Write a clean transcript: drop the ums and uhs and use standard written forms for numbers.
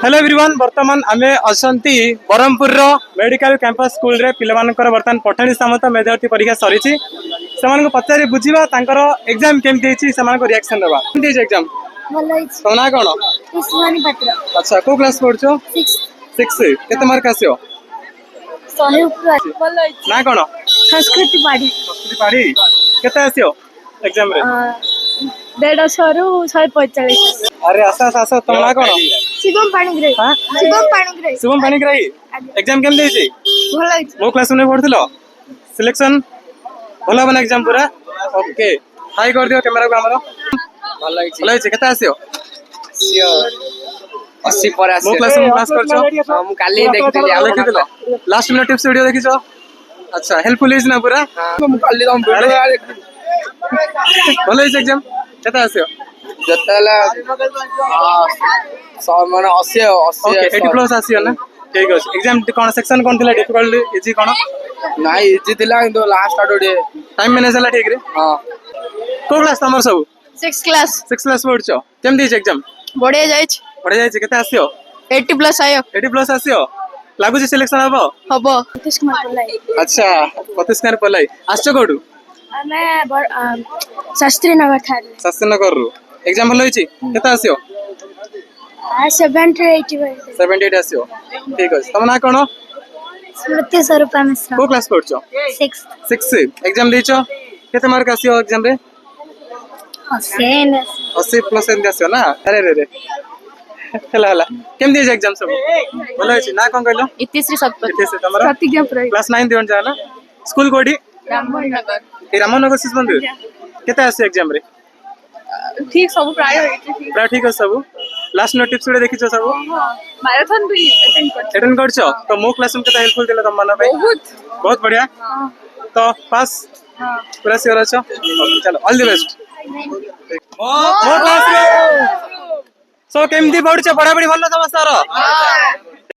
hello everyone वर्तमान आमे असंती Barhampur medical campus school रे पिलामानकर वर्तमान पठनी सामंत मेधावी परीक्षा सरी से पचारि बुझीबा तांकर एग्जाम केमती हेची सेमान को रिएक्शन देबा केमती हेची एग्जाम भलो हिच तो ना कोन इस्मानी पात्र अच्छा को क्लास पढछो 6 केते मार्क आसियो 100 ऊपर भलो हिच ना कोन संस्कृति पाड़ी केते आसियो एग्जाम रे 150 रु 145 अरे आसा आसा तो ना कोन शिवम पाणिग्रे शुभम पाणिग्राही एग्जाम केमती हेची भलो हिच मो क्लास में पढ़थिलो सिलेक्शन भला बना एग्जाम पूरा ओके हाई कर दियो कैमरा को हमरो भला हिची केते आसियो 80 पर आसे मो क्लास में क्लास करछो हम काली देखितली आ देखिथिलो लास्ट मिनट टिप्स वीडियो देखिछो अच्छा हेल्पफुल इज ना पूरा हम काली हम वीडियो भला हिची एग्जाम केते आसियो जतला सो माने 80 ओके 80 प्लस आसियो ना ठीक अछि एग्जाम कोन सेक्शन कोन थिला डिफिकल्ट इजी कोन नाइ इजी थिला किंतु लास्ट आडोडे टाइम मैनेज हला ठीक रे हां को क्लास हमर सब 6 क्लास 6 क्लास पढ़छो केम दिछ एग्जाम बढ़िया जाइछ पढ़े जाय केते आसियो 80 प्लस आयो 80 प्लस आसियो लागु जे सिलेक्शन हबो हबो तीस कुमार पलाई अच्छा प्रतिष्ठान पलाई आछो कोडू मैं शास्त्री नगर थारे शास्त्रीनगर रु एग्जाम भलो होईची केते आसियो 78 78 आसियो ठीक अछि तम ना कोन स्मृति स्वरूप मिश्र को क्लास पढ़छो 6 6 एग्जाम देछो केते मार्क आसियो एग्जाम रे सेन 80 प्लस एन आसियो ना अरे रे रे हला हला केम दिछ एग्जाम सब भलो होईची ना कोन कहलो इतिश्री सतपथ इतिश्री तमरा प्रतिज्ञा प्रयोग क्लास 9 दिवन जा ना स्कूल कोडी रामनगर ए रामनगर शिशु मंदिर केते आसियो एग्जाम रे ठीक सब प्राय होइछ ठीक पूरा ठीक अछि सब लास्ट नो टिप्स रे देखिछो सब मैराथन भी अटेंड कर अटेंड करछो तो मो क्लास में केते हेल्पफुल देला तम माना भाई बहुत बढ़िया तो पास पूरा सियर अछो चलो ऑल द बेस्ट मो क्लास रे सो केमदी पढुछ पढा पढी भलो समस्तार